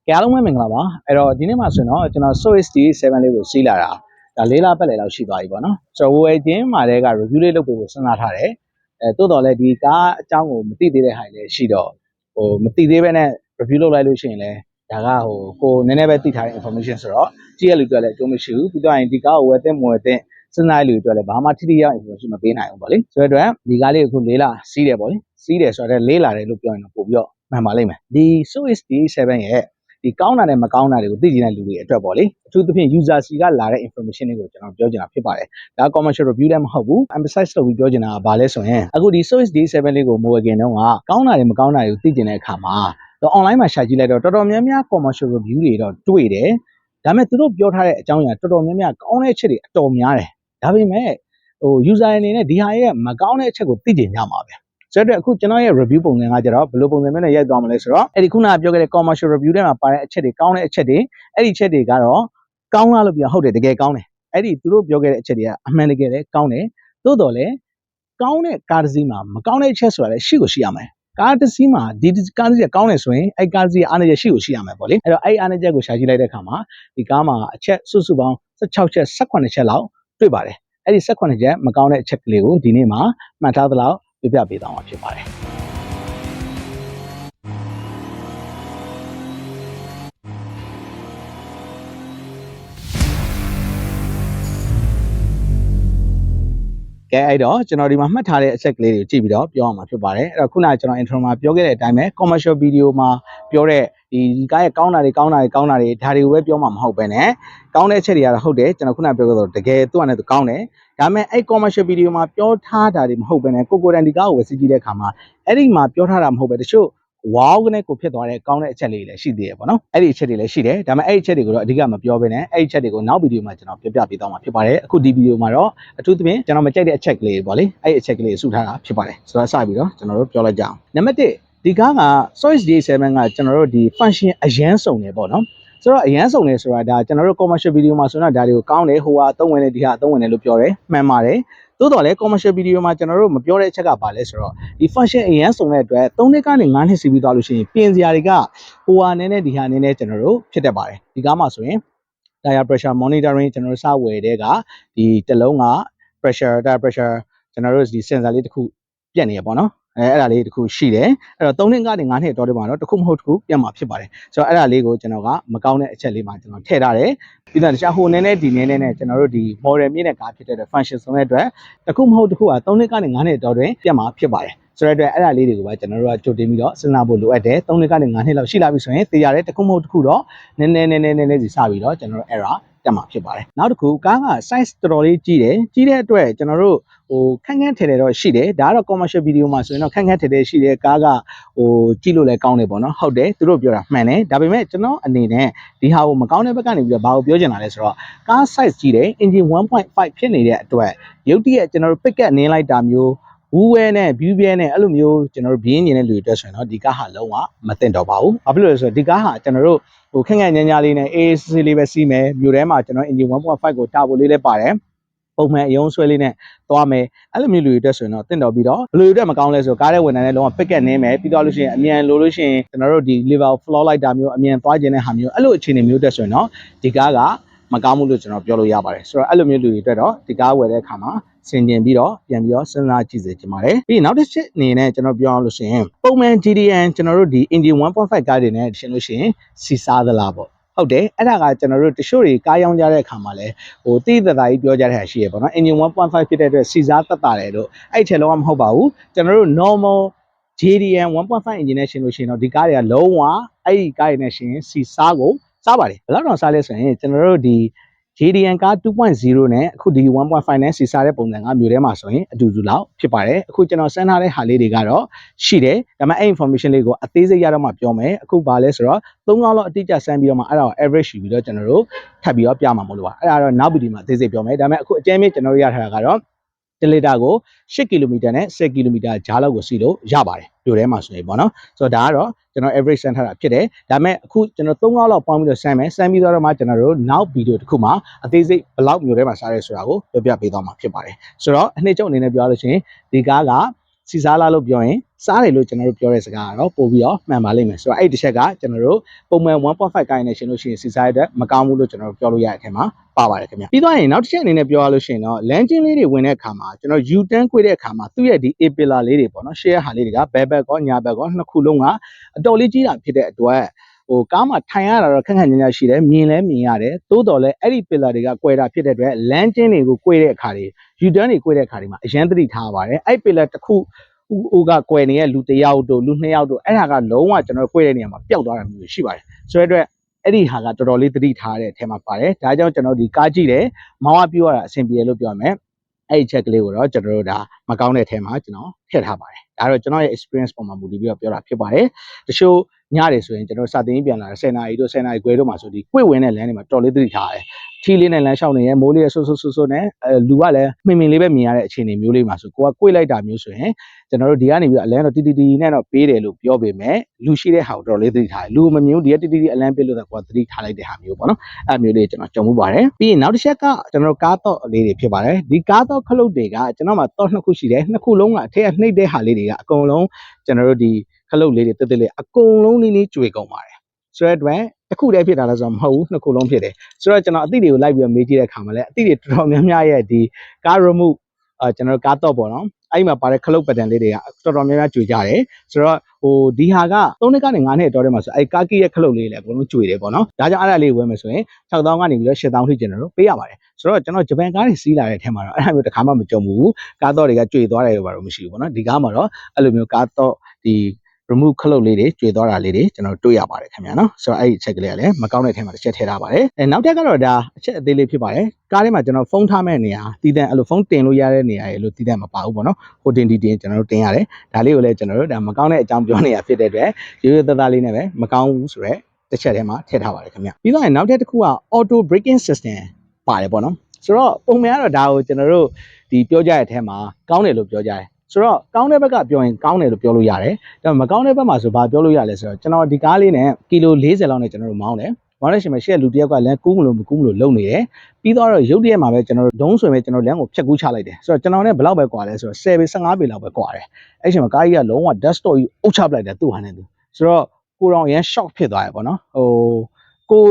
ကဲအားလုံးပဲမင်္ဂလာပါအဲ့တော့ဒီနေ့မှာဆိုရင်တော့ကျွန်တော် Swiss D7 လေးကိုစီးလာတာဒါ၄လပတ်လည်လောက်ရှိသွားပြီပေါ့နော်ဆိုတော့ဝယ်ခြင်းမှာလည်းက review လေးလုပ်ပေးဖို့စဉ်းစားထားတယ်တိုးတော်လည်းဒီကားအကြောင်းကိုမသိသေးတဲ့ဟာတွေလည်းရှိတော့မသိသေးဘဲနဲ့ review လုပ်လိုက်လို့ရှိရင်လည်းဒါကကိုနည်းနည်းပဲသိထားတဲ့ information ဆိုတော့ကြည့်ရလို့တွေ့လည်းအကျိုးမရှိဘူးပြီးတော့ရင်ဒီကားကိုဝယ်တဲ့မဝယ်တဲ့စဉ်းစားလို့တွေ့လည်းဘာမှထိထိရောက် information မပေးနိုင်ဘူးပေါ့လေဆိုတော့ဒီကားလေးကိုအခု၄လစီးတယ်ပေါ့လေစီးတယ်ဆိုတော့လေးလာတယ်လို့ပြောရင်တော့ပို့ပြီးတော့မှန်ပါလိမ့်မယ်ဒီ Swiss D7 ရဲ့ဒီကောင်းတာနဲ့မကောင်းတာတွေကိုသိချင်တဲ့လူတွေအတွက်ပေါ့လေအထူးသဖြင့် user စီကလာတဲ့ information တွေကိုကျွန်တော်ပြောချင်တာဖြစ်ပါတယ်ဒါ commercial review လည်းမဟုတ်ဘူး emphasize လုပ်ပြီးပြောချင်တာကဘာလဲဆိုရင်အခုဒီ Swiss D7 လေးကိုမဝယ်ခင်တော့ကောင်းတာတွေမကောင်းတာတွေကိုသိချင်တဲ့အခါမှာonline မှာရှာကြည့်လိုက်တော့တော်တော်များများ commercial review တွေတော့တွေ့တယ်ဒါပေမဲ့သူတို့ပြောထားတဲ့အကြောင်းအရာတော်တော်များများကောင်းတဲ့အချက်တွေအတော်များတယ်ဒါပေမဲ့user အနေနဲ့ဒီဟာရဲ့မကောင်းတဲ့အချက်ကိုသိချင်ကြမှာပဲဆိုတော့အခုကျွန်တော်ရဲ့ review ပုံစံကကြတော့ဘယ်လိုပုံစံမျိုးနဲ့ရိုက်သွားမလဲဆိုတော့အဲ့ဒီခုနကပြောခဲ့တဲ့ commercial review ထဲမှာပါတဲ့အချက်တွေကောင်းတဲ့အချက်တွေအဲ့ဒီအချက်တွေကတော့ကောင်းလားလို့ပြောဟုတ်တယ်တကယ်ကောင်းတယ်အဲ့ဒီသူတို့ပြောခဲ့တဲ့အချက်တွေကအမှန်တကယ်လည်းကောင်းတယ်သို့တော်လည်းကောင်းတဲ့ကားတစ်စီးမှာမကောင်းတဲ့အချက်ဆိုတာလည်းရှိကိုရှိရမယ်ကားတစ်စီးမှာဒီကားတစ်စီးကကောင်းတယ်ဆိုရင်အဲ့ကားတစ်စီးအားနည်းချက်ရှိကိုရှိရမယ်ပေါ့လေအဲ့တော့အဲ့အားနည်းချက်ကိုရှာကြည့်လိုက်တဲ့အခါမှာဒီကားမှာအချက်စုစုပေါင်း16ချက်18ချက်လောက်တွေ့ပါတယ်အဲ့ဒီ18ချက်မကောင်းတဲ့အချက်ကလေးကိုဒီနေ့မှာမှတ်ထားသလောက်ပြပေးသွားမှာဖြစ်ပါတယ်ကဲအဲ့တော့ကျွန်တော်ဒီမှာမှတ်ထားတဲ့အချက်ကလေးတွေကိုကြည့်ပြီးတော့ပြောအောင်မှာဖြစ်ပါတယ်အဲ့တော့ခုနကကျွန်တော် intro မှာပြောခဲ့တဲ့အတိုင်းပဲ commercial video မှာပြောတဲ့ဒီကားရဲ့ကောင်းတာတွေဒါတွေကိုပဲပြောမှာမဟုတ်ပဲねကောင်းတဲ့အချက်တွေကတော့ဟုတ်တယ်ကျွန်တော်ခုနပြောခဲ့သလိုတကယ်သူ့အနေနဲ့သူကောင်းတယ်ဒါပေမဲ့အဲ့ commercial video မှာပြောထားတာတွေမဟုတ်ပဲねကိုတိုင်ဒီကားကိုဝယ်စီးကြည့်တဲ့အခါမှာအဲ့ဒီမှာပြောထားတာမဟုတ်ပဲတချို့wow ကနေကိုဖြစ်သွားတဲ့ကောင်းတဲ့အချက်လေးတွေလည်းရှိသေးတယ်ပေါ့နော်အဲ့ဒီအချက်တွေလည်းရှိတယ်ဒါပေမဲ့အဲ့ဒီအချက်တွေကိုတော့အဓိကမပြောဘဲနဲ့အဲ့ဒီအချက်တွေကိုနောက်ဗီဒီယိုမှာကျွန်တော်ပြပေးသွားမှာဖြစ်ပါတယ်အခုဒီဗီဒီယိုမှာတော့အထူးသဖြင့်ကျွန်တော်မကြိုက်တဲ့အချက်ကလေးပေါ့လေအဲ့ဒီအချက်ကလေးစုထားတာဖြစ်ပါတယ်ဆိုတော့စပြီးတော့ကျွန်တော်တို့ပြောလိုက်ကြအောင်နံပါတ်1ဒီကားက Swiss D7 ကကျွန်တော်တို့ဒီ function အရန်စုံတယ်ပေါ့နော်ဆိုတော့အရန်စုံတယ်ဆိုတာဒါကျွန်တော်တို့ commercial video မှာဆိုတော့ဒါတွေကိုကောင်းတယ်ဟိုဟာအသုံးဝင်တယ်ဒီဟာအသုံးဝင်တယ်လို့ပြောတယ်မှန်ပါတယ်သို့တော်လည်း commercial video မှာကျွန်တော်တို့မပြောတဲ့အချက်ကဘာလဲဆိုတော့ဒီ function အရန်စုံတဲ့အတွက်3နှစ်ကနေ5နှစ်စီးပြီးသွားလို့ရှိရင်ပြင်စရာတွေကဟိုဟာနည်းနည်းဒီဟာနည်းနည်းကျွန်တော်တို့ဖြစ်တတ်ပါတယ်ဒီကားမှာဆိုရင် tire pressure monitoring ကျွန်တော်တို့စဝယ်တဲ့ကဒီတစ်လုံးက tire pressure ကျွန်တော်တို့ဒီ sensor လေးတစ်ခုပြတ်နေရပေါ့နော်အဲ့ဒါလေးတစ်ခုရှိတယ်အဲ့တော့3နှစ်ကနေ5နှစ်တော့ဒီမှာတော့တစ်ခုမဟုတ်တစ်ခုပြတ်မှာဖြစ်ပါတယ်ဆိုတော့အဲ့ဒါလေးကိုကျွန်တော်ကမကောင်းတဲ့အချက်လေးမှာကျွန်တော်ထည့်ထားတယ်ပြီးတော့တခြားဟိုနည်းနည်းဒီနည်းနည်းနဲ့ကျွန်တော်တို့ဒီ model မြင့်တဲ့ကားဖြစ်တဲ့ function ဆုံးတဲ့အတွက်တစ်ခုမဟုတ်တစ်ခုက3နှစ်ကနေ5နှစ်တော့တွင်ပြတ်မှာဖြစ်ပါတယ်ဆိုတော့အဲ့ဒါလေးတွေကိုပဲကျွန်တော်တို့ကကြိုတင်ပြီးတော့စဉ်းစားဖို့လိုအပ်တယ်3နှစ်ကနေ5နှစ်လောက်ရှိလာပြီဆိုရင်သိရတယ်တစ်ခုမဟုတ်တစ်ခုတော့နည်းနည်းစီစပြီးတော့ကျွန်တော်တို့ error တက်မှာဖြစ်ပါတယ်နောက်တစ်ခုကားက size တော်တော်လေးကြီးတယ်ကြီးတဲ့အတွက်ကျွန်တော်တို့ခန်းထည်တယ်တော့ရှိတယ်ဒါကတော့ commercial video မှာဆိုရင်တော့ခန်းထည်တယ်ရှိတယ်ကားကကြည့်လို့လည်းကောင်းတယ်ပေါ့နော်ဟုတ်တယ်သူတို့ပြောတာမှန်တယ်ဒါပေမဲ့ကျွန်တော်အနေနဲ့ဒီဟာကိုမကောင်းတဲ့ဘက်ကနေပြီးတော့ဘာကိုပြောချင်တာလဲဆိုတော့ကား size ကြီးတယ် engine 1.5 ဖြစ်နေတဲ့အတွက်ရုပ်တရက်ကျွန်တော်တို့ pick up နင်းလိုက်တာမျိုးဘူးဝဲနဲ့ view ပြဲနဲ့အဲ့လိုမျိုးကျွန်တော်တို့ဘင်းနေတဲ့လူတွေအတွက်ဆိုရင်တော့ဒီကားဟာလုံးဝမသင့်တော့ပါဘူးဘာဖြစ်လို့လဲဆိုတော့ဒီကားဟာကျွန်တော်တို့ခက်ညာလေးနဲ့ AC လေးပဲစီးမယ်မြို့ထဲမှာကျွန်တော် engine 1.5 ကိုတာဖို့လေးလည်းပါတယ်ပုံမှန်အယုံဆွဲလေးနဲ့သွားမယ်အဲ့လိုမျိုးလူတွေအတွက်ဆိုရင်တော့တင့်တော်ပြီးတော့ဘယ်လိုတွေအတွက်မကောင်းလဲဆိုတော့ကားတဲ့ဝန်ထမ်းတွေလုံးဝ pick up နင်းမယ်ပြီးတော့လို့ရှိရင်အမြန်လိုလို့ရှိရင်ကျွန်တော်တို့ဒီ level floor လိုက်တာမျိုးအမြန်သွားခြင်းတဲ့ဟာမျိုးအဲ့လိုအခြေအနေမျိုးတက်ဆိုရင်တော့ဒီကားကမကောင်းဘူးလို့ကျွန်တော်ပြောလို့ရပါတယ်ဆိုတော့အဲ့လိုမျိုးလူတွေအတွက်တော့ဒီကားဝယ်တဲ့အခါမှာဆင်ကျင်ပြီးတော့ပြန်ပြီးတော့စဉ်းစားကြည့်စေချင်ပါတယ်ပြီးနောက်တစ်ချက်အနေနဲ့ကျွန်တော်ပြောအောင်လို့ရှိရင်ပုံမှန် GDN ကျွန်တော်တို့ဒီ engine 1.5 ကားတွေနဲ့ရှင်းလို့ရှိရင်စီစားသလားပေါ့ဟုတ်တယ်အဲ့ဒါကကျွန်တော်တို့တချို့တွေကားရောင်းကြတဲ့အခါမှာလဲတိတိတသားကြီးပြောကြတဲ့ဟာရှိရပေါ့နော် engine 1.5 ဖြစ်တဲ့အတွက်စီစားတက်တာတယ်လို့အဲ့ထက်လုံးဝမဟုတ်ပါဘူးကျွန်တော်တို့ normal JDM 1.5 engine နဲ့ရှင်းလို့ရှိရင်တော့ဒီကားတွေကလုံးဝအဲ့ဒီကားတွေနဲ့ရှင်းရင်စီစားကိုစားပါတယ်ဘယ်လောက်တော့စားလဲဆိုရင်ကျွန်တော်တို့ဒီ JDN ကား 2.0 နဲ့အခုဒီ 1.5 နဲ့စီစားတဲ့ပုံစံကမျိုးထဲမှာဆိုရင်အတူတူလောက်ဖြစ်ပါတယ်အခုကျွန်တော်စမ်းထားတဲ့ဟာလေးတွေကတော့ရှိတယ်ဒါပေမဲ့အဲ့ information လေးကိုအသေးစိတ်ရတော့မှပြောမယ်အခုဘာလဲဆိုတော့3កောင်းလောက်အတိအကျစမ်းပြီးတော့မှအဲ့ဒါကို average ယူပြီးတော့ကျွန်တော်တို့ထပ်ပြီးတော့ပြမှာမဟုတ်လို့ပါအဲ့ဒါတော့နောက်ဗီဒီယိုမှာအသေးစိတ်ပြောမယ်ဒါပေမဲ့အခုအကျဉ်းမြင့်ကျွန်တော်တို့ရထားတာကတော့1 liter ကို8 km နဲ့10 km ကြားလောက်ကိုစီးလို့ရပါတယ်မြို့ထဲမှာဆိုရင်ပေါ့နော်ဆိုတော့ဒါကတော့ကျွန်တော် average စမ်းထားတာဖြစ်တယ်ဒါပေမဲ့အခုကျွန်တော်3កောင်းလောက်ပေါင်းပြီးတော့စမ်းမယ်စမ်းပြီးတော့မှကျွန်တော်တို့နောက်ဗီဒီယိုတစ်ခုမှာအသေးစိတ်ဘယ်လောက်မြို့ထဲမှာစားရဲဆိုတာကိုပြောပြပေးသွားမှာဖြစ်ပါတယ်ဆိုတော့အနှစ်ချုပ်အနေနဲ့ပြောရလို့ရှိရင်ဒီကားက စီစားလာလို့ပြောရင်စားတယ်လို့ကျွန်တော်တို့ပြောတဲ့စကားကတော့ပို့ပြီးတော့မှန်ပါလိမ့်မယ်ဆိုတော့အဲ့ဒီတစ်ချက်ကကျွန်တော်တို့ပုံမှန် 1.5 ကိုင်းနဲ့ရှင်းလို့ရှိရင်စီစားရတဲ့မကောင်းဘူးလို့ကျွန်တော်တို့ပြောလို့ရတဲ့အထက်မှာပါပါတယ်ခင်ဗျပြီးတော့ရင်နောက်တစ်ချက်အနေနဲ့ပြောရလို့ရှိရင်တော့ landing လေးတွေဝင်တဲ့အခါမှာကျွန်တော် U-turn ခွေတဲ့အခါမှာသူ့ရဲ့ဒီ A pillar လေးတွေပေါ့နော် share ဟာလေးတွေကဘယ်ဘက်ကောညာဘက်ကောနှစ်ခုလုံးကအတော်လေးကြီးတာဖြစ်တဲ့အတွက်ကားမှာထိုင်ရတာတော့ခက်ခက်ညံ့ညံ့ရှိတယ်မြင်လဲမြင်ရတယ်သို့တော်လဲအဲ့ဒီ pillar တွေကကွဲတာဖြစ်တဲ့အတွက် landing တွေကိုကွဲတဲ့အခါတွေ U-turn တွေကွဲတဲ့အခါတွေမှာအရန်သတိထားပါတယ်အဲ့ pillar တစ်ခုဟိုကကွယ်နေတဲ့လူတစ်ယောက်တို့လူနှစ်ယောက်တို့အဲ့ဒါကလုံးဝကျွန်တော်ကွဲတဲ့နေရာမှာပျောက်သွားတာမျိုးရှိပါတယ်ဆိုတဲ့အတွက်အဲ့ဒီဟာကတော်တော်လေးသတိထားတဲ့အထက်မှာပါတယ်ဒါကြောင့်ကျွန်တော်ဒီကားကြည့်တယ်မောင်းအပြူရတာအဆင်ပြေလို့ပြောမယ်အဲ့ဒီချက်ကလေးကိုတော့ကျွန်တော်တို့ဒါမကောင်းတဲ့အထက်မှာကျွန်တော်ထည့်ထားပါတယ်ဒါတော့ကျွန်တော်ရဲ့ experience ပုံမှာမူတည်ပြီးတော့ပြောတာဖြစ်ပါတယ်တချို့ညတယ်ဆိုရင်ကျွန်တော်စတင်ပြန်လာ10နာရီတို့10နာရီခွဲတို့မှာဆိုဒီquick win တဲ့လမ်းတွေမှာတော်လေးသတိထားရတယ်ထီလေးနဲ့လမ်းလျှောက်နေရမိုးလေးရဆိုးနဲ့လူကလည်းမှင်လေးပဲမြင်ရတဲ့အခြေအနေမျိုးလေးမှာဆိုကိုကquickလိုက်တာမျိုးဆိုရင်ကျွန်တော်တို့ဒီကနေပြီးတော့အလန်းတော့တီနဲ့တော့ပေးတယ်လို့ပြောပေမဲ့လူရှိတဲ့ဟာကိုတော်လေးသတိထားတယ်လူမမြင်ဘူးဒီကတီအလန်းပေးလို့တော့ကိုကသတိထားလိုက်တဲ့ဟာမျိုးပေါ့နော်အဲ့မျိုးလေးကျွန်တော်ကြုံမှုပါတယ်ပြီးရင်နောက်တစ်ချက်ကကျွန်တော်ကားတော့လေးတွေဖြစ်ပါတယ်ဒီကားတော့ခလုတ်တွေကကျွန်တော်မှာတော့နှစ်ခုရှိတယ်နှစ်ခုလုံးကအထက်ကနှိပ်တဲ့ဟာလေးတွေကအကုန်လုံးကျွန်တော်တို့ဒီခလုတ်လေးတွေတက်တက်လေးအကုန်လုံးလေးကျွေကုန်ပါတယ်ဆိုတဲ့အတွက်တစ်ခုတည်းဖြစ်တာလည်းဆိုတော့မဟုတ်ဘူးနှစ်ခုလုံးဖြစ်တယ်ဆိုတော့ကျွန်တော်အသည့်တွေကိုလိုက်ပြီးမေးကြည့်တဲ့အခါမှာလည်းအသည့်တွေတော်တော်များများရဲ့ဒီကား remove ကျွန်တော်ကားတော့ပေါ့နော်အဲ့မှာပါတဲ့ခလုတ်ပတန်လေးတွေကတော်တော်များများကျွေကြတယ်ဆိုတော့ဒီဟာက3နှစ်ကနေ9နှစ်တော်တယ်မှာဆိုအဲ့ကာကီရဲ့ခလုတ်လေးလည်းအကုန်လုံးကျွေတယ်ပေါ့နော်ဒါကြောင့်အဲ့ဒါလေးဝယ်မယ်ဆိုရင်6000ကနေပြီးတော့8000ထိကျွန်တော်တို့ပေးရပါတယ်ဆိုတော့ကျွန်တော်ဂျပန်ကားတွေစီးလာတဲ့အထက်မှာတော့အဲ့ဒါမျိုးတစ်ခါမှမကြုံဘူးကားတော့တွေကကျွေသွားတယ်လို့ဘာလို့မရှိဘူးပေါ့နော်ဒီကားမှာတော့အဲ့လိုမျိုးကားတော့ဒီremove ခလုတ်လေးတွေကျွေသွားတာလေးတွေကျွန်တော်တွေ့ရပါတယ်ခင်ဗျာနော်ဆိုတော့အဲ့ဒီအချက်ကလေးကလည်းမကောင်းတဲ့ထဲမှာတစ်ချက်ထည့်ထားပါတယ်နောက်တစ်ကတော့ဒါအချက်အသေးလေးဖြစ်ပါတယ်ကားထဲမှာကျွန်တော်ဖုန်းထားမဲ့နေရာတီးတန့်အဲ့လိုဖုန်းတင်လို့ရတဲ့နေရာရေလို့တီးတန့်မပါဘူးပေါ့နော်ဟိုတင်တီတင်ကျွန်တော်တို့တင်ရတယ်ဒါလေးကိုလည်းကျွန်တော်တို့ဒါမကောင်းတဲ့အကြောင်းပြောနေရဖြစ်တဲ့အတွက်ရိုးရိုးသားသားလေးနဲ့ပဲမကောင်းဘူးဆိုတော့တစ်ချက်ထဲမှာထည့်ထားပါတယ်ခင်ဗျပြီးတော့နောက်တစ်ခုက auto braking system ပါတယ်ပေါ့နော်ဆိုတော့ပုံမှန်ကတော့ဒါကိုကျွန်တော်တို့ဒီပြောကြတဲ့အထဲမှာကောင်းတယ်လို့ပြောကြတယ်ဆိုတော့ကောင်းတဲ့ဘက်ကပြောရင်ကောင်းတယ်လို့ပြောလို့ရတယ်ဒါပေမဲ့မကောင်းတဲ့ဘက်မှာဆိုဘာပြောလို့ရလဲဆိုတော့ကျွန်တော်ဒီကားလေးနဲ့ကီလို40လောက်နဲ့ကျွန်တော်တို့မောင်းတယ်မောင်းတဲ့ချိန်မှာရှေ့လူတယောက်ကလမ်းကူးမလို့မကူးမလို့လုံနေတယ်ပြီးတော့ရုပ်တရက်မှာပဲကျွန်တော်တို့ဒုံးဆွေမဲ့ကျွန်တော်လမ်းကိုဖြတ်ကူးချလိုက်တယ်ဆိုတော့ကျွန်တော်နဲ့ဘယ်လောက်ပဲကွာလဲဆိုတော့10ပေ15ပေလောက်ပဲကွာတယ်အဲ့ချိန်မှာကားကြီးကလုံးဝ desktop ကြီးအုပ်ချပလိုက်တယ်သူ့ဟာနဲ့သူဆိုတော့ကိုတော်ရန် shock ဖြစ်သွားတယ်ပေါ့နော်ကို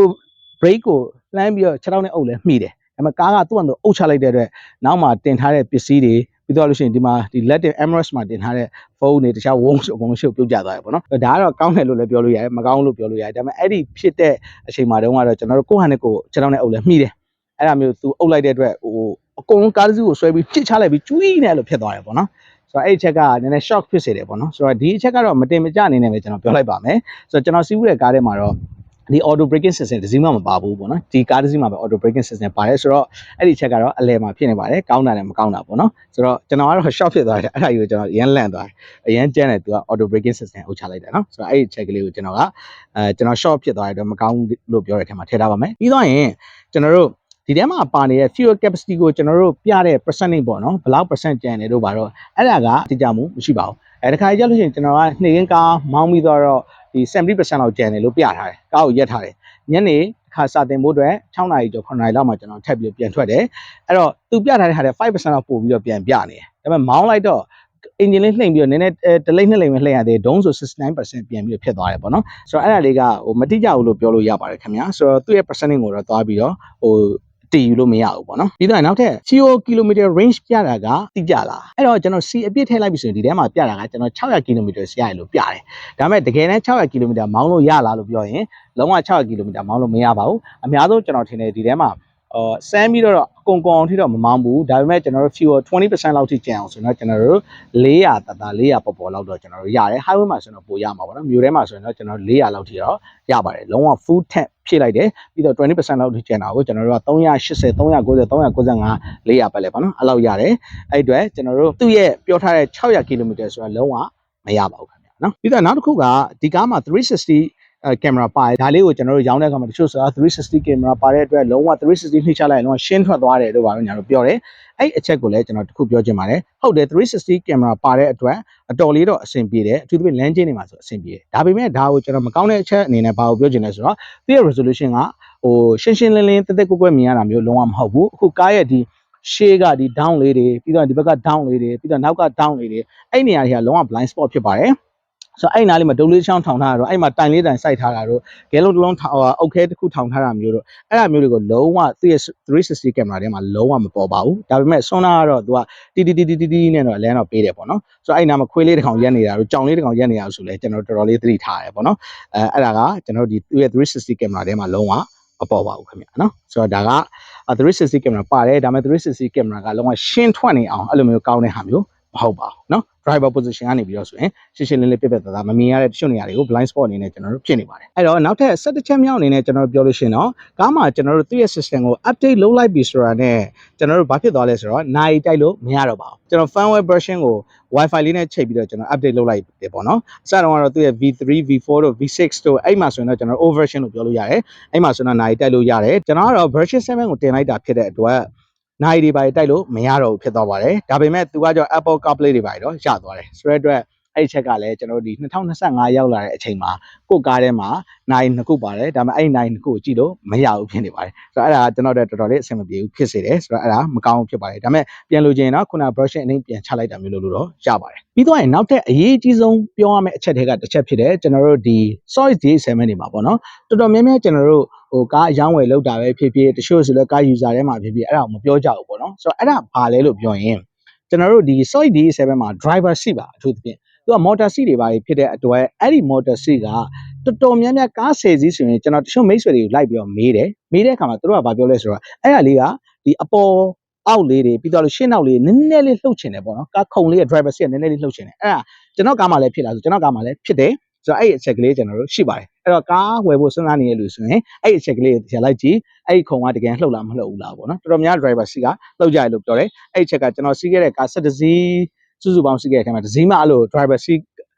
brake ကိုလှမ်းပြီးတော့ခြေထောက်နဲ့အုပ်လဲမှီတယ်ဒါပေမဲ့ကားကသူ့အုပ်ချလိုက်တဲ့အတွက်နောက်မှာတင်ထားတဲ့ပစ္စည်းတွေပြီးတော့လို့ရှိရင်ဒီမှာဒီ Latin Emirates မှာတင်ထားတဲ့ဖုန်းတွေတခြားဝုန်းဆိုအကုန်လုံးရှုပ်ပြုတ်ကျသွားတယ်ပေါ့နော်ဒါကတော့ကောင်းတယ်လို့လည်းပြောလို့ရတယ်မကောင်းလို့ပြောလို့ရတယ်ဒါပေမဲ့အဲ့ဒီဖြစ်တဲ့အချိန်မှာတုန်းကတော့ကျွန်တော်တို့ကိုယ့်ဟာနဲ့ကိုယ်ခြေထောက်နဲ့အုပ်လဲမှီတယ်အဲ့ဒါမျိုးသူအုပ်လိုက်တဲ့အတွက်အကုန်လုံးကားတစ်စီးကိုဆွဲပြီးပြစ်ချလိုက်ပြီးကျွီးနေလို့ဖြစ်သွားတယ်ပေါ့နော်ဆိုတော့အဲ့ဒီချက်ကနည်းနည်း shock ဖြစ်စေတယ်ပေါ့နော်ဆိုတော့ဒီအချက်ကတော့မတင်မကျအနေနဲ့ပဲကျွန်တော်ပြောလိုက်ပါမယ်ဆိုတော့ကျွန်တော်စီးဘူးတဲ့ကားထဲမှာတော့ဒီ auto braking system တစ်စီးမှမပါဘူးပေါ့နော်ဒီကားတစ်စီးမှာပဲ auto braking system ပါတယ်ဆိုတော့အဲ့ဒီချက်ကတော့အလဲမှာဖြစ်နေပါတယ်ကောင်းတာနဲ့မကောင်းတာပေါ့နော်ဆိုတော့ကျွန်တော်ကတော့ short ဖြစ်သွားတယ်အဲ့ဒါကြီးကိုကျွန်တော်ရမ်းလန့်သွားတယ်အရမ်းကျန်းတယ်သူက auto braking system အုပ်ချလိုက်တယ်နော်ဆိုတော့အဲ့ဒီချက်ကလေးကိုကျွန်တော် short ဖြစ်သွားတဲ့အတွက်မကောင်းလို့ပြောတဲ့အထက်မှာထည့်ထားပါမယ်ပြီးတော့ရင်ကျွန်တော်တို့ဒီထဲမှာပါနေတဲ့ fuel capacity ကိုကျွန်တော်တို့ပြတဲ့ percentage ပေါ့နော်ဘယ်လောက် percent ကျန်တယ်တို့ပါတော့အဲ့ဒါကတိကျမှုမရှိပါဘူးအဲ့ဒီခါကျလို့ရှိရင်ကျွန်တော်ကနှိမ်ကားမောင်းပြီးတော့ဒီ 70% လောက်ကျန်တယ်လို့ပြထားတယ်ကားကိုရက်ထားတယ်ညနေအခါစာတင်ဖို့အတွက်6နာရီကျော်9နာရီလောက်မှကျွန်တော်ထပ်ပြီးပြန်ထွက်တယ်အဲ့တော့သူပြထားတဲ့ဟာတွေ 5% လောက်ပို့ပြီးတော့ပြန်ပြနေတယ်ဒါပေမဲ့မောင်းလိုက်တော့အင်ဂျင်လေးလှိမ့်ပြီးတော့နည်းနည်းတလိမ့်နှစ်လိမ့်ပဲလှိမ့်ရသေးဒုံးဆို 69% ပြန်ပြီးတော့ဖြစ်သွားတယ်ပေါ့နော်ဆိုတော့အဲ့ဒါလေးကမတိကျဘူးလို့ပြောလို့ရပါတယ်ခင်ဗျာဆိုတော့သူ့ရဲ့ percentage ကိုတော့သွားပြီးတော့တည်ယူလို့မရဘူးပေါ့နော်ပြီးတော့နောက်ထပ် CO kilometer range ပြတာကတိကျလားအဲ့တော့ကျွန်တော် C အပြည့်ထည့်လိုက်ပြီဆိုရင်ဒီထဲမှာပြတာကကျွန်တော်600 km စီးရတယ်လို့ပြတယ်ဒါပေမဲ့တကယ်တမ်း600 km မောင်းလို့ရလားလို့ပြောရင်လုံးဝ600 km မောင်းလို့မရပါဘူးအများဆုံးကျွန်တော်ထင်တယ်ဒီထဲမှာစမ်းပြီးတော့အကုန်အောင်ထိတော့မမောင်းဘူးဒါပေမဲ့ကျွန်တော်တို့ fuel 20% လောက်ထိကျန်အောင်ဆိုတော့ကျွန်တော်တို့400တသာ400ပေါ်ပေါ်လောက်တော့ကျွန်တော်တို့ရတယ် highway မှာဆိုတော့ပိုရမှာပေါ့နော်မြို့ထဲမှာဆိုရင်တော့ကျွန်တော်400လောက်ထိတော့ရပါတယ်လုံးဝ full tank ဖြည့်လိုက်တယ်ပြီးတော့ 20% လောက်ထိကျန်တာကိုကျွန်တော်တို့က380 390 395 400ပဲလေပေါ့နော်အဲ့လောက်ရတယ်အဲ့အတွက်ကျွန်တော်တို့သူ့ရဲ့ပြောထားတဲ့600 km ဆိုတော့လုံးဝမရပါဘူးခင်ဗျာနော်ပြီးတော့နောက်တစ်ခုကဒီကားမှာ360ကင်မရာပါတယ်ဒါလေးကိုကျွန်တော်တို့ရောင်းတဲ့အခါမှာတချို့ဆိုတာ360ကင်မရာပါတဲ့အတွက်လုံးဝ360နှိပ်ချလိုက်ရင်လုံးဝရှင်းထွက်သွားတယ်လို့ပါတော့ညာတို့ပြောတယ်အဲ့အချက်ကိုလည်းကျွန်တော်တခုပြောချင်ပါတယ်ဟုတ်တယ်360ကင်မရာပါတဲ့အတွက်အတော်လေးတော့အဆင်ပြေတယ်အထူးသဖြင့်လမ်းကျင်းတွေမှာဆိုအဆင်ပြေတယ်ဒါပေမဲ့ဒါကိုကျွန်တော်မကောင်းတဲ့အချက်အနေနဲ့ဘာကိုပြောချင်လဲဆိုတော့သူ့ရဲ့ resolution ကရှင်းရှင်းလင်းလင်းတက်တက်ကွက်ကွက်မြင်ရတာမျိုးလုံးဝမဟုတ်ဘူးအခုကားရဲ့ဒီ ရှေ့ကဒီ down လေးတွေပြီးတော့ဒီဘက်က down လေးတွေပြီးတော့နောက်က down လေးတွေအဲ့နေရာတွေကလုံးဝ blind spot ဖြစ်ပါတယ်ဆိုတော့အဲ့နားလေးမှာဒုလေးချောင်းထောင်ထားတာတော့အဲ့မှာတိုင်လေးတိုင်စိုက်ထားတာတော့ဂဲလုံးတစ်လုံးအုတ်ခဲတစ်ခုထောင်ထားတာမျိုးတော့အဲ့ဒါမျိုးတွေကိုလုံးဝသူ့ရဲ့360 camera ထဲမှာလုံးဝမပေါ်ပါဘူးဒါပေမဲ့ဆွမ်းနာကတော့သူကတီနဲ့တော့အလန်းတော့ပေးတယ်ပေါ့နော်ဆိုတော့အဲ့နားမှာခွေးလေးတစ်ကောင်ရက်နေတာတော့ကြောင်လေးတစ်ကောင်ရက်နေတာဆိုလဲကျွန်တော်တော်တော်လေးသတိထားရတယ်ပေါ့နော်အဲ့ဒါကကျွန်တော်ဒီသူ့ရဲ့360 camera ထဲမှာလုံးဝမပေါ်ပါဘူးခင်ဗျာနော်ဆိုတော့ဒါက360 camera ပါတယ်ဒါပေမဲ့360 camera ကလုံးဝရှင်းထွက်နေအောင်အဲ့လိုမျိုးကောင်းတဲ့ဟာမျိုးမဟုတ်ပါဘူးเนาะ driver position ကနေပြီးတော့ဆိုရင်ရှင်းရှင်းလင်းလင်းပြတ်ပြတ်သားသားမမြင်ရတဲ့တချို့နေရာတွေကို blind spot အနေနဲ့ကျွန်တော်တို့ဖြစ်နေပါတယ်အဲ့တော့နောက်ထပ်17ချက်မြောက်အနေနဲ့ကျွန်တော်တို့ပြောလို့ရှိရင်တော့ကားမှာကျွန်တော်တို့သူ့ရဲ့ system ကို update လုပ်လိုက်ပြီဆိုတာနဲ့ကျွန်တော်တို့ဘာဖြစ်သွားလဲဆိုတော့နိုင်တိုက်လို့မရတော့ပါဘူးကျွန်တော် firmware version ကို Wi-Fi လေးနဲ့ချိန်ပြီးတော့ကျွန်တော် update လုပ်လိုက်တယ်ပေါ့နော်အစတုန်းကတော့သူ့ရဲ့ V3 V4 တို့ V6 တို့အဲ့မှာဆိုရင်တော့ကျွန်တော် over version လို့ပြောလို့ရတယ်အဲ့မှာဆိုတော့နိုင်တိုက်လို့ရတယ်ကျွန်တော်ကတော့ version 7ကိုတင်လိုက်တာဖြစ်တဲ့အတွက်နိုင်တွေပါတိုက်လို့မရတော့ဘူးဖြစ်သွားပါတယ်ဒါပေမဲ့သူကကြော Apple CarPlay တွေပါတော့ရသွားတယ်ဆိုတဲ့အတွက်အဲ့ဒီချက်ကလည်းကျွန်တော်ဒီ2025ရောက်လာတဲ့အချိန်မှာကိုယ့်ကားထဲမှာနိုင်နှစ်ခုပါတယ်ဒါပေမဲ့အဲ့နိုင်နှစ်ခုကိုကြည့်လို့မရဘူးဖြစ်နေပါတယ်ဆိုတော့အဲ့ဒါကျွန်တော်တို့တော်တော်လေးအဆင်မပြေဘူးဖြစ်စေတယ်ဆိုတော့အဲ့ဒါမကောင်းဘူးဖြစ်ပါတယ်ဒါပေမဲ့ပြန်လို့ချင်းတော့ခုန version အနည်းပြန်ချလိုက်တာမျိုးလို့တော့ရပါတယ်ပြီးတော့ရင်နောက်ထပ်အရေးကြီးဆုံးပြောရမယ့်အချက်တွေကတစ်ချက်ဖြစ်တယ်ကျွန်တော်တို့ဒီ Source D7 တွေမှာပေါ့နော်တော်တော်များများကျွန်တော်တို့ကားအယောင်းဝယ်လောက်တာပဲဖြစ်ဖြစ်တချို့ဆိုလည်းကား user ထဲမှာဖြစ်ဖြစ်အဲ့ဒါကိုမပြောကြဘူးပေါ့နော်ဆိုတော့အဲ့ဒါဘာလဲလို့ပြောရင်ကျွန်တော်တို့ဒီ Source D7 မှာ driver seat ပါအထူးသဖြင့်သူက motor seat တွေပါဖြစ်တဲ့အတွက်အဲ့ဒီ motor seat ကတော်တော်များများကား10စီးဆိုရင်ကျွန်တော်တချို့မိတ်ဆွေတွေကိုလိုက်ပြီးတော့မေးတယ်အခါမှာသူတို့ကဘာပြောလဲဆိုတော့အဲ့ဒါလေးကဒီအပေါ်အောက်လေးတွေပြီးတော့ရှင်းနောက်လေးနည်းနည်းလေးလှုပ်ချင်တယ်ပေါ့နော်ကားခုံလေးရဲ့ driver seat ကနည်းနည်းလေးလှုပ်ချင်တယ်အဲ့ဒါကျွန်တော်ကားမှာလည်းဖြစ်လာဆိုကျွန်တော်ကားမှာလည်းဖြစ်တယ်ဆိုတော့အဲ့ဒီအချက်ကလေးကျွန်တော်တို့ရှိပါတယ်အဲ့တော့ကားဝယ်ဖို့စဉ်းစားနေတဲ့လူဆိုရင်အဲ့ဒီအချက်ကလေးကိုတရားလိုက်ကြည့်အဲ့ဒီခုံကတကယ်လှုပ်လားမလှုပ်ဘူးလားပေါ့နော်တော်တော်များ driver seat ကလှုပ်ကြတယ်လို့ပြောတယ်အဲ့ဒီချက်ကကျွန်တော်စီးခဲ့တဲ့ကား17စီးစုစုပေါင်းစီးခဲ့တဲ့အချိန်မှာတစ်စီးမှအဲ့လို driver seat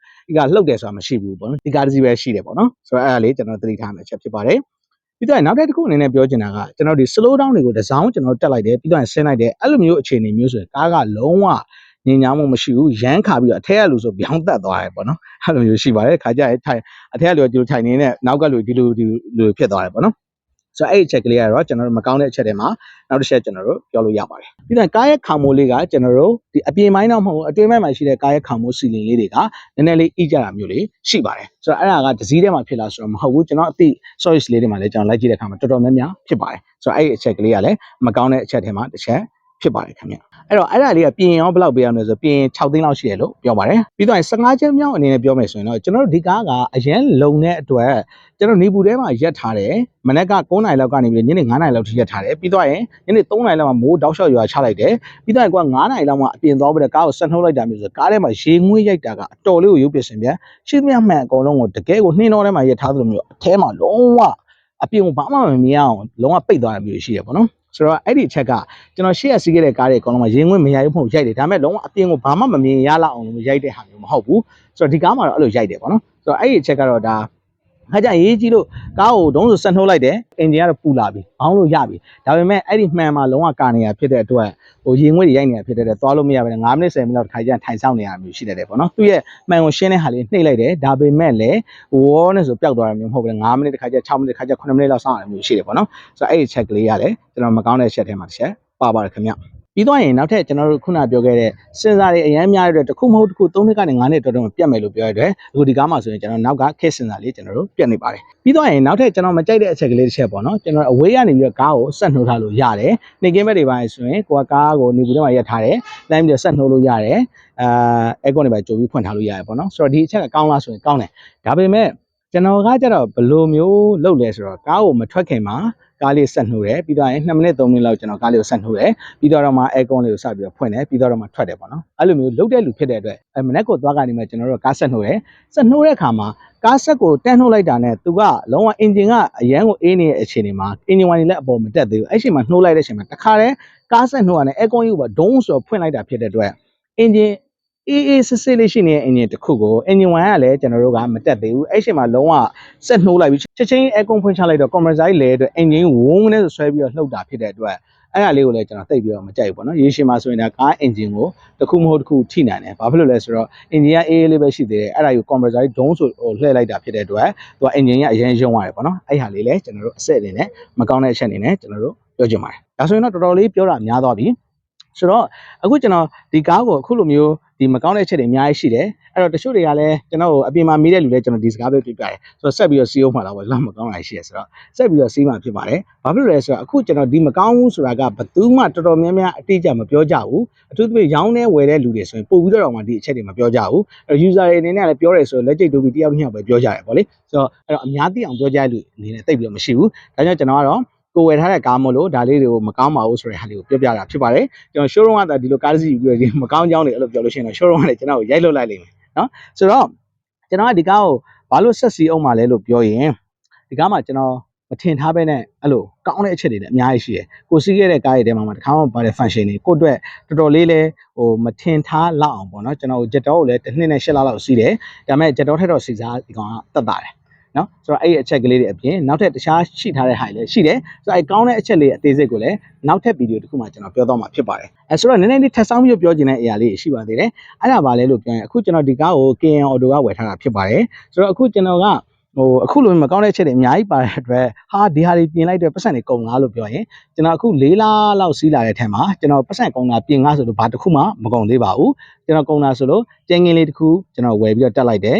ကလှုပ်တယ်ဆိုတာမရှိဘူးပေါ့နော်ဒီကားတစ်စီးပဲရှိတယ်ပေါ့နော်ဆိုတော့အဲ့ဒါလေးကျွန်တော်သတိထားမယ်ချက်ဖြစ်ပါတယ်ပြီးတော့နောက်တစ်ခုအနေနဲ့ပြောချင်တာကကျွန်တော်ဒီ slow down တွေကိုတစ်စောင်းကျွန်တော်တက်လိုက်တယ်ပြီးတော့ဆင်းလိုက်တယ်အဲ့လိုမျိုးအခြေအနေမျိုးဆိုရင်ကားကလုံးဝညင်ညာမှုမရှိဘူးရမ်းခါပြီးတော့အထက်ကလူဆိုပြောင်းတက်သွားတယ်ပေါ့နော်အဲ့လိုမျိုးရှိပါတယ်ခါကြရဲထိုင်အထက်ကလူကဒီလိုထိုင်နေတဲ့နောက်ကလူဒီလိုဖြစ်သွားတယ်ပေါ့နော်ဆိုတော့အဲ့ဒီအချက်ကလေးကတော့ကျွန်တော်တို့မကောင်းတဲ့အချက်တွေမှာနောက်တစ်ချက်ကျွန်တော်တို့ပြောလို့ရပါတယ်ပြီးတော့ကားရဲ့ခေါင်မိုးလေးကကျွန်တော်တို့ဒီအပြင်ပိုင်းတော့မဟုတ်ဘူးအတွင်းပိုင်းမှာရှိတဲ့ကားရဲ့ခေါင်မိုးစီလင်လေးတွေကနည်းနည်းလေးအိကြတာမျိုးလေးရှိပါတယ်ဆိုတော့အဲ့ဒါကဒစည်းထဲမှာဖြစ်လာဆိုတော့မဟုတ်ဘူးကျွန်တော်အသိ choice လေးတွေမှာလည်းကျွန်တော်လိုက်ကြည့်တဲ့အခါမှာတော်တော်များများဖြစ်ပါတယ်ဆိုတော့အဲ့ဒီအချက်ကလေးကလည်းမကောင်းတဲ့အချက်တွေမှာတစ်ချက်ဖြစ်ပါတယ်ခင်ဗျအဲ့တော့အဲ့ဒါလေးကပြင်ရောဘယ်လောက်ပေးရမလဲဆိုပြင်6သိန်းလောက်ရှိတယ်လို့ပြောပါတယ်ပြီးတော့15ချက်မြောက်အနေနဲ့ပြောမယ်ဆိုရင်တော့ကျွန်တော်တို့ဒီကားကအရင်လုံတဲ့အတွက်ကျွန်တော်နေပူထဲမှာရက်ထားတယ်မနေ့က9နာရီလောက်ကနေပြီးညနေ9နာရီလောက်ထိရက်ထားတယ်ပြီးတော့ရင်ညနေ3နာရီလောက်မှာမိုးတောက်လျှောက်ရွာချလိုက်တယ်ပြီးတော့ကွာ9နာရီလောက်မှာအပြင်သွားပြီးတော့ကားကိုဆက်နှုတ်လိုက်တာမျိုးဆိုကားထဲမှာရေငွေ့ရိုက်တာကအတော်လေးကိုရုပ်ပြစင်ပြန်ရှင်းမြမှန်အကုန်လုံးကိုတကယ်ကိုနှင်းတော်ထဲမှာရက်ထားသလိုမျိုးအထဲမှာလုံးဝအပြင်ကိုဘာမှမမြင်အောင်လုံးဝပိတ်သွားတာမျိုးရှိရပေါ့နော်ဆိုတော့အဲ့ဒီအချက်ကကျွန်တော်ရှေ့ရစီးခဲ့တဲ့ကားတွေအကုန်လုံးမှာရေငွေ့မရိုက်ဘူးမဟုတ်ရိုက်တယ်ဒါပေမဲ့လုံးဝအပြင်ကိုဘာမှမမြင်ရလောက်အောင်လို့ရိုက်တဲ့ဟာမျိုးမဟုတ်ဘူးဆိုတော့ဒီကားမှာတော့အဲ့လိုရိုက်တယ်ပေါ့နော်ဆိုတော့အဲ့ဒီအချက်ကတော့ဒါခါကြရေးကြီးလို့ကားကိုဒုံးဆိုဆက်နှိုးလိုက်တယ်အင်ဂျင်ကတော့ပူလာပြီဘောင်းလို့ရပြီဒါပေမဲ့အဲ့ဒီမှန်မှာလုံးဝကာနေရဖြစ်တဲ့အတွက်ဟိုရေငွေ့တွေရိုက်နေတာဖြစ်တဲ့အတွက်သွားလို့မရဘဲနဲ့9မိနစ်10မိနစ်လောက်တစ်ခါကျထိုင်ဆောင်နေရမျိုးရှိတတ်တယ်ပေါ့နော်သူ့ရဲ့မှန်ကိုရှင်းတဲ့ဟာလေးနှိပ်လိုက်တယ်ဒါပေမဲ့လည်းဝေါနဲ့ဆိုပျောက်သွားတာမျိုးမဟုတ်ဘူး9မိနစ်တစ်ခါကျ6မိနစ်တစ်ခါကျ9မိနစ်လောက်စောင့်ရမျိုးရှိတယ်ပေါ့နော်ဆိုတော့အဲ့ဒီချက်ကလေးကလည်းကျွန်တော်မကောင်းတဲ့ချက်ထဲမှာတစ်ချက်ပါပါတယ်ခင်ဗျပြီးတော့ရင်နောက်ထပ်ကျွန်တော်တို့ခုနပြောခဲ့တဲ့စဉ်းစားတွေအများများရတဲ့တစ်ခုမဟုတ်တစ်ခု3နှစ်ကနေ5နှစ်တော်တော်ပြတ်မယ်လို့ပြောရတဲ့အခုဒီကားမှာဆိုရင်ကျွန်တော်နောက်ကခက်စဉ်းစားလေးကျွန်တော်တို့ပြတ်နေပါတယ်ပြီးတော့ရင်နောက်ထပ်ကျွန်တော်မကြိုက်တဲ့အချက်ကလေးတစ်ချက်ပေါ့နော်ကျွန်တော်အဝေးကနေပြီးတော့ကားကိုဆက်နှိုးထားလို့ရတယ်နေကင်းဘက်တွေပါဆိုရင်ကိုကကားကိုနေဘူးထဲမှာရက်ထားတယ်လိုင်းပြီးတော့ဆက်နှိုးလို့ရတယ်အဲကွန်တွေပါကြိုပြီးဖွင့်ထားလို့ရတယ်ပေါ့နော်ဆိုတော့ဒီအချက်ကကောင်းလားဆိုရင်ကောင်းတယ်ဒါပေမဲ့ကျွန်တော်ကကြတော့ဘယ်လိုမျိုးလုပ်လဲဆိုတော့ကားကိုမထွက်ခင်မှာကားလေးဆက်နှိုးတယ်ပြီးတော့ရင်2မိနစ်3မိနစ်လောက်ကျွန်တော်ကားလေးကိုဆက်နှိုးတယ်ပြီးတော့မှအဲကွန်လေးကိုစပြီးတော့ဖွင့်တယ်ပြီးတော့မှထွက်တယ်ပေါ့နော်အဲ့လိုမျိုးလုပ်တဲ့လူဖြစ်တဲ့အတွက်မနေ့ကသွားကနေမှကျွန်တော်တို့ကားဆက်နှိုးတယ်ဆက်နှိုးတဲ့အခါမှာကားဆက်ကိုတန်းနှိုးလိုက်တာနဲ့သူကလုံးဝအင်ဂျင်ကအရန်ကိုအေးနေတဲ့အခြေအနေမှာအင်ဂျင်ဝိုင်းလည်းအပေါ်မတက်သေးဘူးအဲ့ချိန်မှာနှိုးလိုက်တဲ့အချိန်မှာတခါတည်းကားဆက်နှိုးရတယ်အဲကွန်ကြီးကဒုံးဆိုဖွင့်လိုက်တာဖြစ်တဲ့အတွက်အင်ဂျင်အေးစစ်လေးရှိနေတဲ့အင်ဂျင်တစ်ခုကိုအင်ဂျင်ဝိုင်းကလည်းကျွန်တော်တို့ကမတက်သေးဘူးအဲ့ချိန်မှာလုံးဝဆက်နှိုးလိုက်ပြီးချက်ချင်းအဲကွန်ဖွင့်ချလိုက်တော့ကွန်ပရက်ဆာကြီးလဲအတွက်အင်ဂျင်ဝုန်းနဲ့ဆွဲပြီးတော့လှုပ်တာဖြစ်တဲ့အတွက်အဲ့ဒါလေးကိုလည်းကျွန်တော်သိပြီးတော့မကြိုက်ဘူးပေါ့နော်ရေရှည်မှာဆိုရင်ဒါကားအင်ဂျင်ကိုတစ်ခုမဟုတ်တစ်ခုထိနိုင်တယ်ဘာဖြစ်လို့လဲဆိုတော့အင်ဂျင်ကအေးလေးပဲရှိသေးတယ်အဲ့ဒါကိုကွန်ပရက်ဆာကြီးဒုံးဆိုလှည့်လိုက်တာဖြစ်တဲ့အတွက်သူကအင်ဂျင်ကအရင်ယုံရတယ်ပေါ့နော်အဲ့ဟာလေးလည်းကျွန်တော်တို့အဆက်အနေနဲ့မကောင်းတဲ့အချက်အနေနဲ့ကျွန်တော်တို့ပြောချင်ပါတယ်ဒါဆိုရင်တော့တော်တော်လေးပြောတာများသွားပြီ ဆိုတော့အခုကျွန်တော်ဒီကားကိုအခုလိုမျိုးဒီမကောင်းတဲ့အချက်တွေအများကြီးရှိတယ်အဲ့တော့တချို့တွေကလည်းကျွန်တော်အပြင်မှာမေးတဲ့လူလည်းကျွန်တော်ဒီစကားပဲပြပြတယ်ဆိုတော့ဆက်ပြီးတော့စီးအောင်မှာတော့လောက်မကောင်းတာရှိရဆိုတော့ဆက်ပြီးတော့စီးမှာဖြစ်ပါတယ်ဘာဖြစ်လို့လဲဆိုတော့အခုကျွန်တော်ဒီမကောင်းဘူးဆိုတာကဘယ်သူမှတော်တော်များများအတိအကျမပြောကြဘူးအထူးသဖြင့်ရောင်းနေဝယ်တဲ့လူတွေဆိုရင်ပို့ပြီးတော့မှဒီအချက်တွေမပြောကြဘူးအဲ့တော့ user တွေအနေနဲ့လည်းပြောရဲဆိုလက်ကျိတ်တိုးပြီးတယောက်တစ်ယောက်ပဲပြောကြတယ်ပေါ့လေဆိုတော့အဲ့တော့အများသိအောင်ပြောကြတဲ့လူအနေနဲ့တိတ်ပြီးတော့မရှိဘူးဒါကြောင့်ကျွန်တော်ကတော့ကိုဝယ်ထားတဲ့ကားမို့လို့ဒါလေးတွေကိုမကောင်းပါဘူးဆိုတဲ့ဟာလေးကိုပြောပြတာဖြစ်ပါတယ်ကျွန်တော် showroom ကဒီလိုကားစီးပြီးတော့မကောင်းကြောင်းတွေအဲ့လိုပြောလို့ရှိရင်တော့ showroom ကလည်းကျွန်တော်ကိုရိုက်လွတ်လိုက်လိမ့်မယ်နော်ဆိုတော့ကျွန်တော်ကဒီကားကိုဘာလို့ဆက်စီအောင်မှလဲလို့ပြောရင်ဒီကားမှာကျွန်တော်မထင်ထားပဲနဲ့အဲ့လိုကောင်းတဲ့အချက်တွေလည်းအများကြီးရှိတယ်ကိုစီးခဲ့တဲ့ကားတွေထဲမှာတစ်ခါမှပါတဲ့ function တွေကိုအတွက်တော်တော်လေးလဲဟိုမထင်ထားလောက်အောင်ပေါ့နော်ကျွန်တော်ဂျက်တော့ကိုလည်းတစ်နှစ်နဲ့8လလောက်စီးတယ်ဒါပေမဲ့ဂျက်တော့ထက်တော့စီစားဒီကောင်ကတက်တာတယ်နော်ဆိုတော့အဲ့ဒီအချက်ကလေးတွေအပြင်နောက်ထပ်တခြားရှိထားတဲ့ဟာတွေလည်းရှိတယ်ဆိုတော့အဲ့ကောင်းတဲ့အချက်လေးအသေးစိတ်ကိုလည်းနောက်ထပ်ဗီဒီယိုတစ်ခုမှကျွန်တော်ပြောတော့မှာဖြစ်ပါတယ်အဲဆိုတော့နည်းနည်းလေးထပ်ဆောင်ပြီးပြောချင်တဲ့အရာလေးရှိပါသေးတယ်အဲ့ဒါပါလဲလို့ပြောရင်အခုကျွန်တော်ဒီကားကို KN Auto ကဝယ်ထားတာဖြစ်ပါတယ်ဆိုတော့အခုကျွန်တော်ကအခုလိုမကောင်းတဲ့အချက်တွေအများကြီးပါတဲ့အတွက်ဟာဒီဟာတွေပြင်လိုက်တဲ့ပတ်စံတွေကုန်လားလို့ပြောရင်ကျွန်တော်အခု4လလောက်စီးလာတဲ့ထဲမှာကျွန်တော်ပတ်စံကုန်တာပြင်ငါဆိုလို့ဘာတစ်ခုမှမကုန်သေးပါဘူးကျွန်တော်ကုန်တာဆိုလို့ကျင်းကင်းလေးတစ်ခုကျွန်တော်ဝယ်ပြီးတော့တက်လိုက်တယ်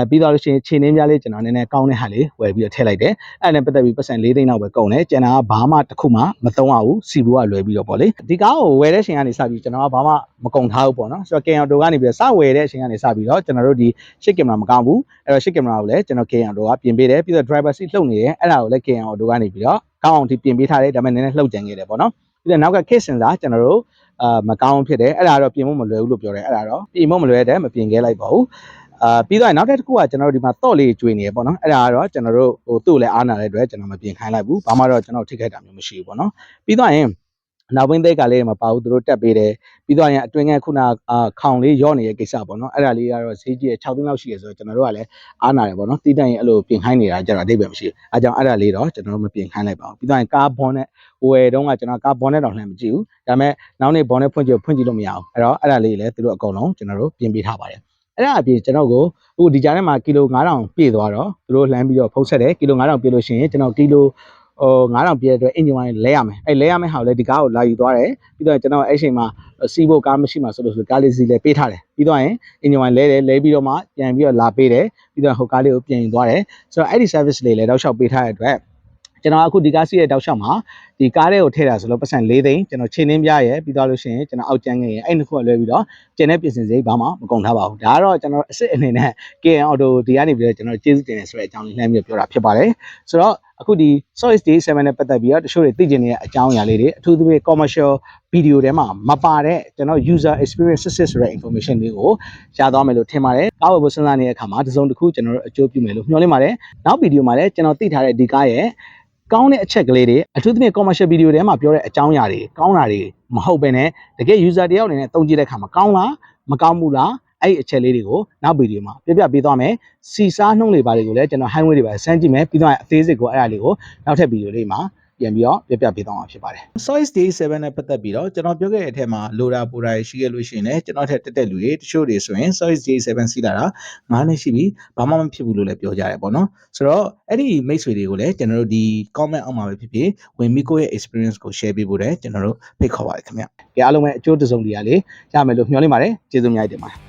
ပြီးတော့လို့ရှိရင်ခြေနှင်းပြားလေးကျွန်တော်နည်းနည်းကောင်းတဲ့ဟာလေးဝယ်ပြီးတော့ထည့်လိုက်တယ်အဲ့ဒါနဲ့ပတ်သက်ပြီးပတ်စံ4သိန်းလောက်ပဲကုန်တယ်ကျန်တာကဘာမှတစ်ခုမှမသုံးရဘူးစီဘူးကလွယ်ပြီးတော့ပေါ့လေဒီကားကိုဝယ်တဲ့အချိန်ကနေစပြီးကျွန်တော်ကဘာမှမကုန်ထားဘူးပေါ့နော်ဆိုတော့ KN Auto ကနေပြီးတော့စဝယ်တဲ့အချိန်ကနေစပြီးတော့ကျွန်တော်တို့ဒီရှစ်ကင်မရာမကောင်းဘူးအဲ့တော့ရှစ်ကင်မရာကိုလည်းကျွန်တော် KN Auto ကပြင်ပေးတယ်ပြီးတော့ driver seat လှုပ်နေတယ်အဲ့ဒါကိုလည်း KN Auto ကနေပြီးတော့ကောင်းအောင်ဒီပြင်ပေးထားတယ်ဒါပေမဲ့နည်းနည်းလှုပ်ကြံခဲ့တယ်ပေါ့နော်ပြီးတော့နောက်က case sensor ကျွန်တော်တို့မကောင်းဖြစ်တယ်အဲ့ဒါတော့ပြင်ဖို့မလွယ်ဘူးလို့ပြောတယ်အဲ့ဒါတော့ပြင်ဖို့မလွယ်တဲ့မပြင်ခဲ့လိုက်ပါဘူးပြီးတော့နောက်တစ်ခုကကျွန်တော်တို့ဒီမှာတော့လေးကျွေးနေရပေါ့နော်အဲ့ဒါကတော့ကျွန်တော်တို့ဟိုသူ့ကိုလည်းအားနာတဲ့အတွက်ကျွန်တော်မပြင်ခိုင်းလိုက်ဘူးဘာမှတော့ကျွန်တော်ထိခိုက်တာမျိုးမရှိဘူးပေါ့နော်ပြီးတော့ရင်နောက်ဘင်းသိက်ကလေးမပါဘူးသူတို့တက်ပေးတယ်ပြီးတော့ရင်အတွင်းကခုနခေါင်လေးရော့နေတဲ့ကိစ္စပေါ့နော်အဲ့ဒါလေးကတော့ဈေးကြီး6သိန်းလောက်ရှိရဆိုတော့ကျွန်တော်တို့ကလည်းအားနာတယ်ပေါ့နော်တီးတန့်ရင်အဲ့လိုပြင်ခိုင်းနေတာကြတော့အဓိပ္ပာယ်မရှိဘူးအဲကြောင့်အဲ့ဒါလေးတော့ကျွန်တော်တို့မပြင်ခိုင်းလိုက်ပါဘူးပြီးတော့ရင်ကားဘွန်နဲ့ဝယ်တုန်းကကျွန်တော်ကားဘွန်နဲ့တော့လှမ်းမကြည့်ဘူးဒါပေမဲ့နောက်နေ့ဘွန်နဲ့ဖွင့်ကြည့်လို့မရဘူးအဲ့တော့အဲ့ဒါလေးလည်းသူတို့အကုန်လုံးကျွန်တော်တို့ပြင်ပေးထားပါတယ်အဲ့ဒါအပြင်ကျွန်တော်ကိုဟိုဒီကြားထဲမှာကီလို9000ပြည့်သွားတော့သူတို့လှမ်းပြီးတော့ဖုတ်ဆက်တယ်ကီလို9000ပြည့်လို့ရှိရင်ကျွန်တော်ကီလို9000ပြည့်တဲ့အတွက်အင်ဂျင်ဝိုင်းလဲရမယ်အဲ့လဲရမယ့်ဟာကိုလည်းဒီကားကိုလာယူသွားတယ်ပြီးတော့ကျွန်တော်အဲ့ချိန်မှာစီးဖို့ကားမရှိမှဆိုလို့ကားလေးစီးလဲပေးထားတယ်ပြီးတော့ရင်အင်ဂျင်ဝိုင်းလဲတယ်လဲပြီးတော့မှပြန်ပြီးတော့လာပေးတယ်ပြီးတော့ဟိုကားလေးကိုပြန်ယူသွားတယ်ဆိုတော့အဲ့ဒီ service လေးလည်းတောက်လျှောက်ပေးထားတဲ့အတွက်ကျွန်တော်အခုဒီကားစီးရဲ့တောက်လျှောက်မှာဒီကားလေးကိုထည့်တာဆိုလို့ပတ်စံ4သိန်းကျွန်တော်ခြေနှင်းပြားရယ်ပြီးတော့လို့ရှိရင်ကျွန်တော်အောက်ကျန်းငယ်ရယ်အဲ့နှစ်ခုကလွဲပြီးတော့ကျန်တဲ့ပြင်ဆင်စရိတ်ဘာမှမကုန်ထားပါဘူးဒါကတော့ကျွန်တော်အစ်စ်အနေနဲ့ KN Auto ဒီကနေပြီးတော့ကျွန်တော်ကျေးဇူးတင်နေဆိုတဲ့အကြောင်းလေးလှမ်းပြီးပြောတာဖြစ်ပါတယ်ဆိုတော့အခုဒီ Source Day 7နဲ့ပတ်သက်ပြီးတော့တချို့တွေသိကျင်နေတဲ့အကြောင်းအရာလေးတွေအထူးသဖြင့် commercial video ထဲမှာမပါတဲ့ကျွန်တော် user experience ဆိုတဲ့ information လေးကိုရသွားမယ်လို့ထင်ပါတယ်ကားဝယ်ဖို့စဉ်းစားနေတဲ့အခါမှာတစ်စုံတစ်ခုကျွန်တော်တို့အကျိုးပြုမယ်လို့မျှော်လင့်ပါတယ်နောက်ဗီဒီယိုမှာလည်းကျွန်တော်သိထားတဲ့ဒီကားရဲ့ကောင်းတဲ့အချက်ကလေးတွေအထူးသဖြင့် commercial video ထဲမှာပြောတဲ့အကြောင်းအရာတွေကောင်းတာတွေမဟုတ်ဘဲနဲ့တကယ် user တယောက်အနေနဲ့သုံးကြည့်တဲ့အခါမှာကောင်းလားမကောင်းဘူးလားအဲ့ဒီအချက်လေးတွေကိုနောက်ဗီဒီယိုမှာပြပြပေးသွားမယ်စီစားနှုံးတွေပါတယ်ကိုလည်းကျွန်တော် highway တွေပါစမ်းကြည့်မယ်ပြီးတော့အသေးစိတ်ကိုအဲ့ဒါလေးကိုနောက်ထပ်ဗီဒီယိုလေးမှာပြန်ပြီးတော့ပြပြပေးသွားမှာဖြစ်ပါတယ် Source Day 7နဲ့ပတ်သက်ပြီးတော့ကျွန်တော်ပြောခဲ့တဲ့အထက်မှာလိုတာပိုတာရှိခဲ့လို့ရှိရင်လည်းကျွန်တော်ထက်တက်လူတွေတချို့တွေဆိုရင် Source Day 7စီးလာတာ9နှစ်ရှိပြီဘာမှမဖြစ်ဘူးလို့လည်းပြောကြတယ်ပေါ့နော်ဆိုတော့အဲ့ဒီမိတ်ဆွေတွေကိုလည်းကျွန်တော်တို့ဒီ comment အောက်မှာပဲဖြစ်ဖြစ်ဝင်ပြီးကိုယ့်ရဲ့ experience ကို share ပေးဖို့လည်းကျွန်တော်တို့ဖိတ်ခေါ်ပါတယ်ခင်ဗျ။ကြအားလုံးပဲအကျိုးတစုံတရာလေးရမယ်လို့မျှော်လင့်ပါတယ်ကျေးဇူးအများကြီးတင်ပါတယ်